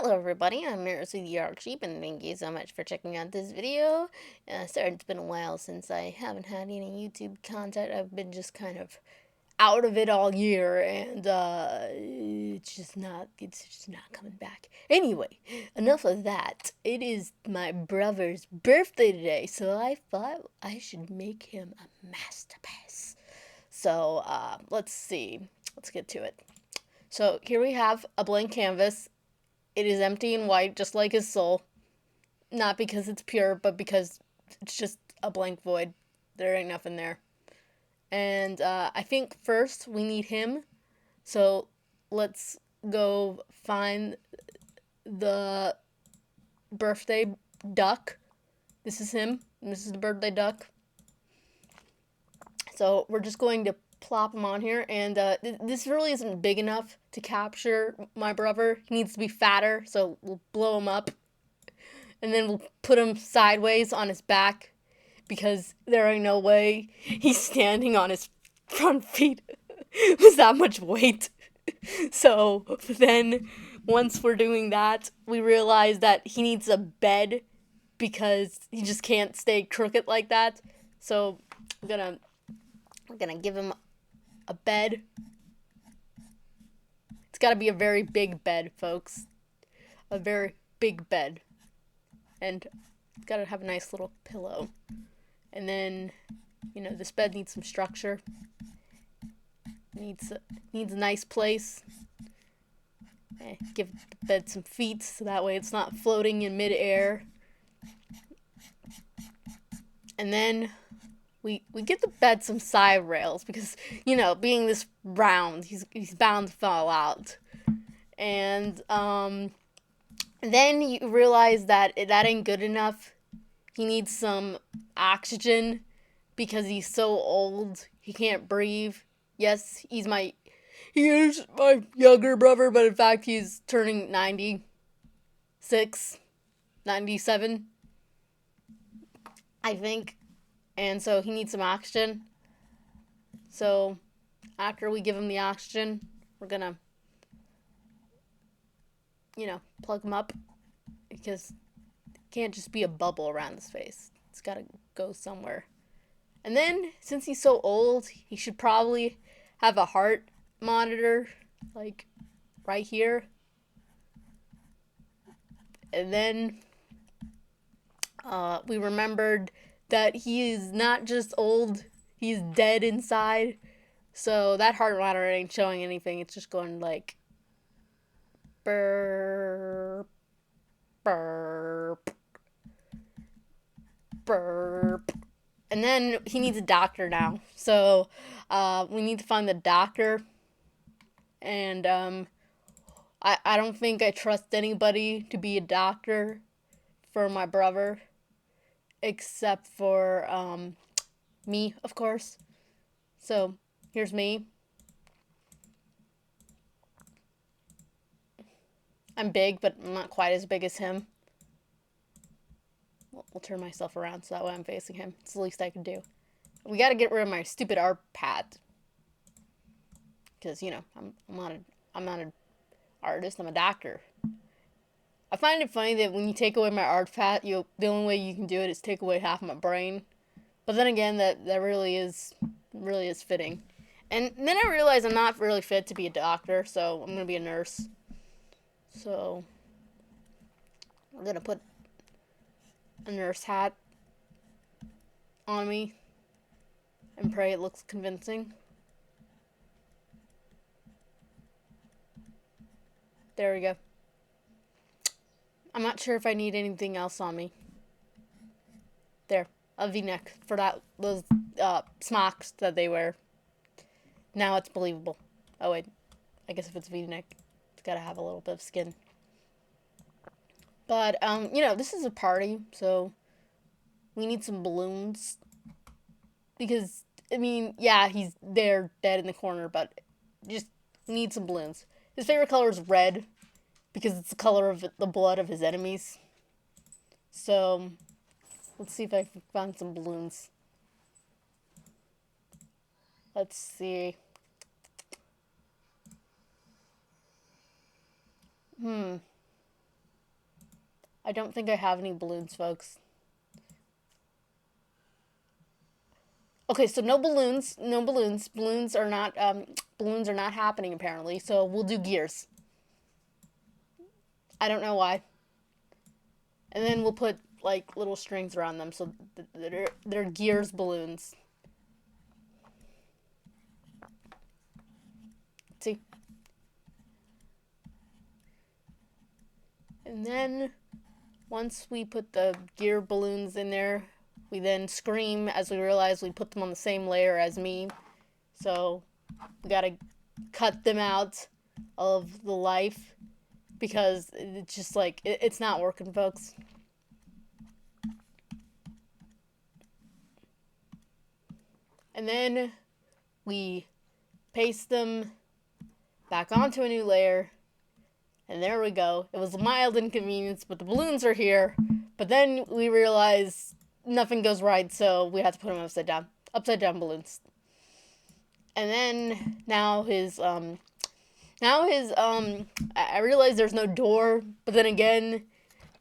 Hello everybody, I'm merisusheep and thank you so much for checking out this video. Sorry it's been a while since I haven't had any YouTube content. I've been just kind of out of it all year and it's just not coming back. Anyway, enough of that. It is my brother's birthday today, so I thought I should make him a masterpiece. So let's see. Let's get to it. So here we have a blank canvas. It is empty and white, just like his soul. Not because it's pure, but because it's just a blank void. There ain't nothing there. And I think first we need him. So let's go find the birthday duck. This is him. This is the birthday duck. So we're just going to plop him on here, and this really isn't big enough to capture my brother. He needs to be fatter, so we'll blow him up, and then we'll put him sideways on his back, because there ain't no way he's standing on his front feet with that much weight. So then, once we're doing that, we realize that he needs a bed, because he just can't stay crooked like that. So we're gonna give him a bed. It's got to be a very big bed, folks. A very big bed. And it's got to have a nice little pillow. And then, this bed needs some structure. Needs a nice place. Give the bed some feet so that way it's not floating in midair. And then we give the bed some side rails because, being this round, he's bound to fall out. And then you realize that ain't good enough. He needs some oxygen because he's so old. He can't breathe. Yes, he is my younger brother, but in fact he's turning 96, 97, I think. And so he needs some oxygen. So after we give him the oxygen, we're gonna, plug him up, because it can't just be a bubble around his face. It's gotta go somewhere. And then, since he's so old, he should probably have a heart monitor, like right here. And then we remembered that he is not just old, he's dead inside. So that heart monitor ain't showing anything. It's just going like burp, burp, burp. And then he needs a doctor now. So we need to find the doctor. And I don't think I trust anybody to be a doctor for my brother, except for me, of course. So here's me. I'm big, but I'm not quite as big as him. We'll turn myself around so that way I'm facing him. It's the least I can do. We gotta get rid of my stupid art pad. Because, I'm not an artist, I'm a doctor. I find it funny that when you take away my art pad, the only way you can do it is take away half of my brain. But then again, that really is fitting. And then I realized I'm not really fit to be a doctor, so I'm gonna be a nurse. So I'm gonna put a nurse hat on me and pray it looks convincing. There we go. I'm not sure if I need anything else on me. There, a V-neck for those smocks that they wear. Now it's believable. Oh wait, I guess if it's V-neck, it's gotta have a little bit of skin. But this is a party, so we need some balloons. Because yeah, he's there dead in the corner, but just need some balloons. His favorite color is red, because it's the color of the blood of his enemies. So let's see if I can find some balloons. Let's see. I don't think I have any balloons, folks. Okay, so no balloons, no balloons. Balloons are not happening apparently. So we'll do gears. I don't know why. And then we'll put like little strings around them, so they're gears balloons. See? And then once we put the gear balloons in there, we then scream as we realize we put them on the same layer as me. So we gotta cut them out of the life because it's just like, it's not working, folks. And then we paste them back onto a new layer. And there we go. It was a mild inconvenience, but the balloons are here. But then we realize nothing goes right, so we have to put them upside down. Upside down balloons. And then now I realize there's no door, but then again,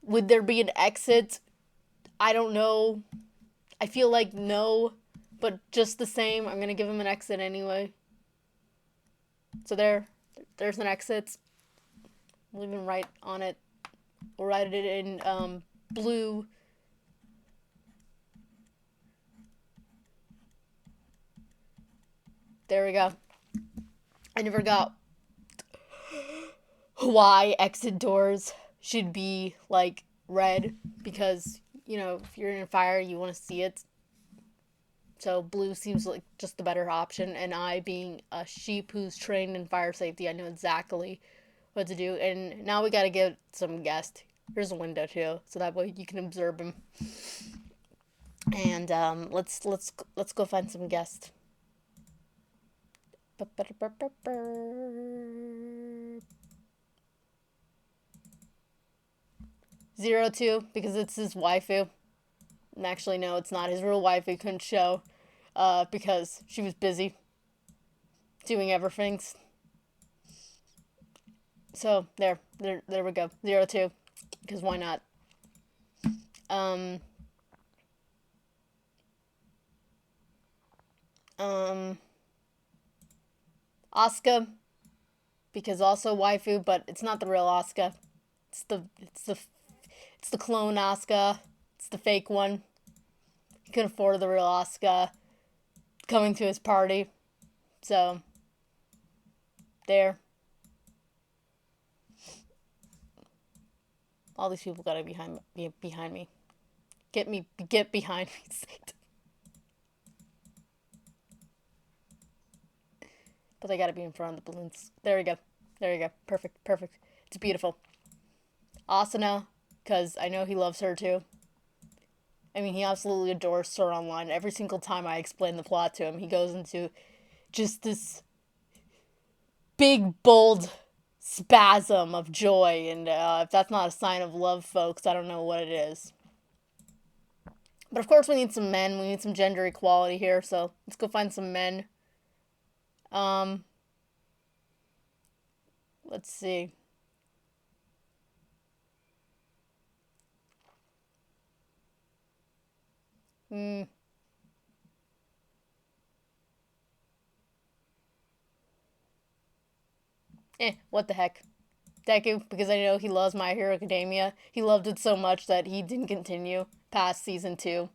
would there be an exit? I don't know. I feel like no, but just the same, I'm gonna give him an exit anyway. So there's an exit. We'll even write on it. We'll write it in blue. There we go. I never got why exit doors should be like red, because you know, if you're in a fire you want to see it. So blue seems like just the better option, and I, being a sheep who's trained in fire safety, I know exactly what to do. And now we gotta get some guest. Here's a window too, so that way you can observe him. And let's go find some guests. 02, because it's his waifu. And actually, no, it's not his real wife. He couldn't show because she was busy doing everything. So there we go. 02, because why not? Asuka, because also waifu, but it's not the real Asuka. It's the clone Asuka. It's the fake one. He couldn't afford the real Asuka coming to his party. So there. All these people gotta be behind me. Get behind me. But they gotta be in front of the balloons. There we go. There you go. Perfect. Perfect. It's beautiful. Asuna, because I know he loves her too. I mean, he absolutely adores Sword Online. Every single time I explain the plot to him, he goes into just this big, bold spasm of joy. And if that's not a sign of love, folks, I don't know what it is. But of course, we need some men. We need some gender equality here. So let's go find some men. Let's see. What the heck. Deku, because I know he loves My Hero Academia. He loved it so much that he didn't continue past season 2.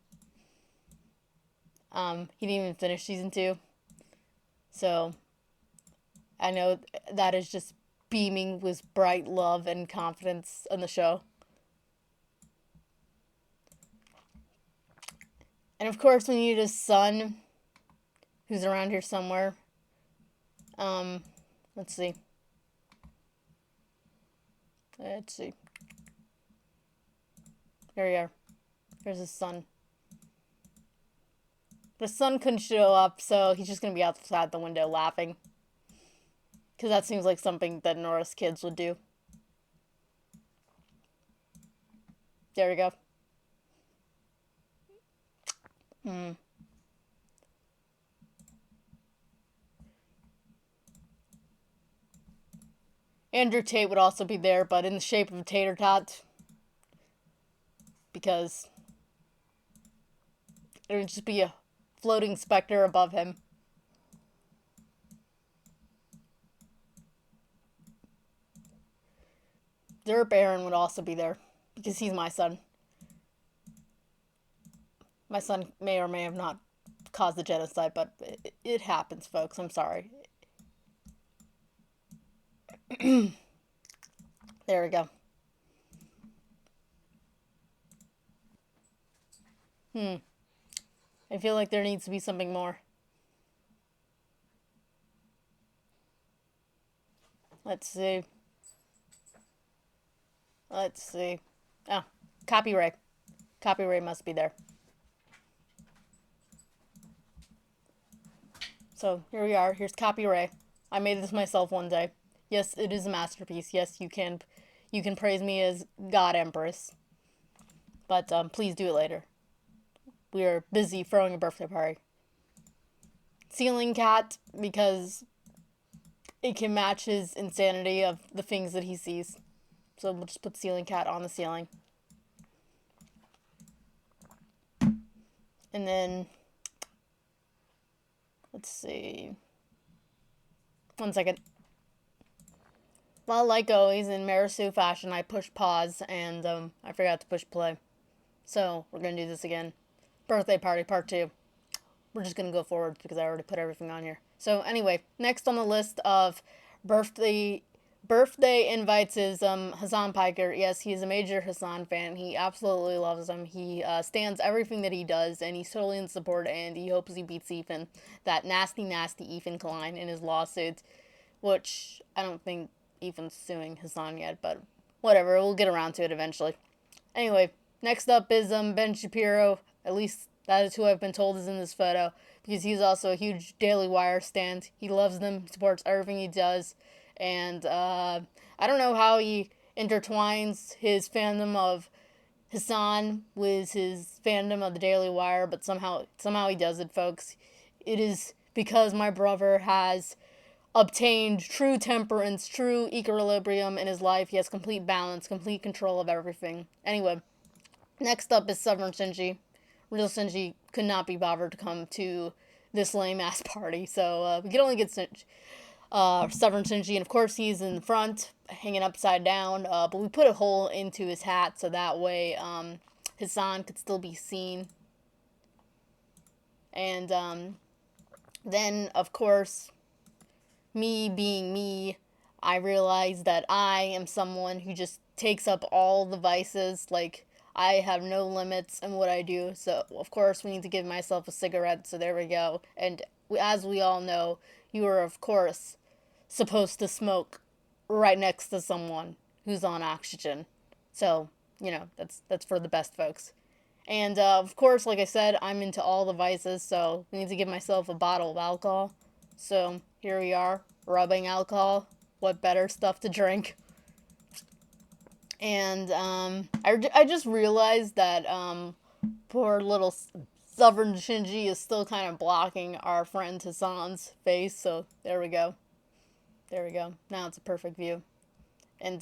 He didn't even finish season 2. So, I know that is just beaming with bright love and confidence in the show. And of course, we need his son, who's around here somewhere. Let's see. Let's see. There we are. There's his son. The son couldn't show up, so he's just gonna be outside the window laughing. Because that seems like something that Nora's kids would do. There we go. Andrew Tate would also be there, but in the shape of a tater tot. because it would just be a floating specter above him. Derp Aaron would also be there, because he's my son. My son may or may have not caused the genocide, but it happens, folks. I'm sorry. There we go. I feel like there needs to be something more. Let's see. Let's see. Oh, copyright. Copyright must be there. So here we are. Here's copyright. I made this myself one day. Yes, it is a masterpiece. Yes, you can praise me as God Empress. But please do it later. We are busy throwing a birthday party. Ceiling cat, because it can match his insanity of the things that he sees. So we'll just put ceiling cat on the ceiling. And then, let's see. 1 second. Well, like always, in Merisu fashion, I pushed pause and I forgot to push play. So we're going to do this again. Birthday party part 2. We're just going to go forward because I already put everything on here. So anyway, next on the list of birthday invites is Hassan Piker. Yes, he's a major Hassan fan. He absolutely loves him. He stands everything that he does, and he's totally in support, and he hopes he beats Ethan. That nasty, nasty Ethan Klein in his lawsuit, which I don't think Ethan's suing Hassan yet, but whatever. We'll get around to it eventually. Anyway, next up is Ben Shapiro. At least that is who I've been told is in this photo, because he's also a huge Daily Wire stand. He loves them, supports everything he does, and I don't know how he intertwines his fandom of Hassan with his fandom of the Daily Wire, but somehow he does it, folks. It is because my brother has obtained true temperance, true equilibrium in his life. He has complete balance, complete control of everything. Anyway, next up is Stubborn Shinji. Real Shinji could not be bothered to come to this lame-ass party, so we could only get Stubborn Shinji, and of course he's in the front, hanging upside down, but we put a hole into his hat so that way Hassan could still be seen. And then, of course, me being me, I realized that I am someone who just takes up all the vices. Like, I have no limits in what I do. So, of course, we need to give myself a cigarette. So, there we go. And as we all know, you are, of course, supposed to smoke right next to someone who's on oxygen. So, you know, that's for the best folks. And, of course, like I said, I'm into all the vices. So, I need to give myself a bottle of alcohol. So, here we are, rubbing alcohol. What better stuff to drink? And I just realized that poor little Stubborn Shinji is still kind of blocking our friend Hassan's face. So there we go. There we go. Now it's a perfect view. And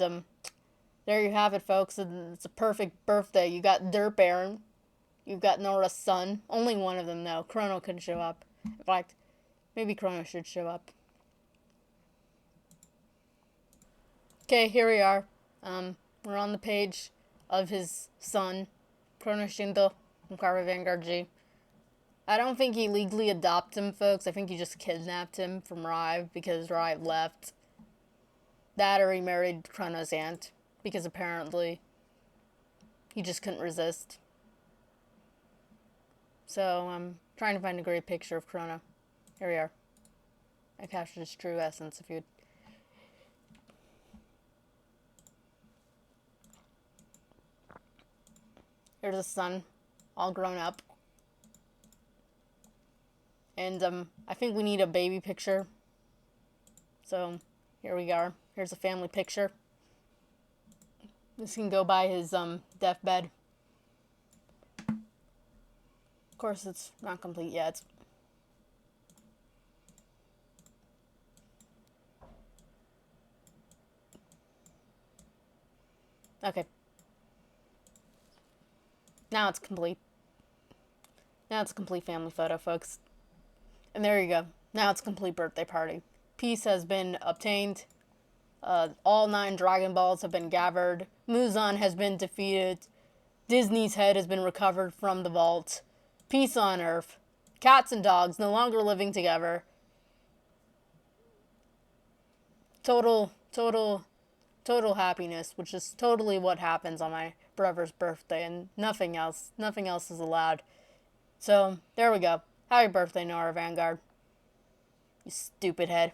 there you have it, folks. It's a perfect birthday. You got Derp Aaron. You've got Nora's son. Only one of them, though. Chrono couldn't show up. In fact, maybe Chrono should show up. Okay, here we are. We're on the page of his son, Chrono Shindo from Nora-Vanguard G. I don't think he legally adopted him, folks. I think he just kidnapped him from Rive because Rive left. That or he married Chrono's aunt because apparently he just couldn't resist. So I'm trying to find a great picture of Chrono. Here we are. I captured his true essence if you'd... Here's the son, all grown up. And I think we need a baby picture. So here we are. Here's a family picture. This can go by his deathbed. Of course, it's not complete yet. Okay. Now it's complete. Now it's a complete family photo, folks. And there you go. Now it's a complete birthday party. Peace has been obtained. All 9 Dragon Balls have been gathered. Muzan has been defeated. Disney's head has been recovered from the vault. Peace on Earth. Cats and dogs no longer living together. Total happiness, which is totally what happens on my brother's birthday, and nothing else. Nothing else is allowed. So, there we go. Happy birthday, Nora-Vanguard. You stupid head.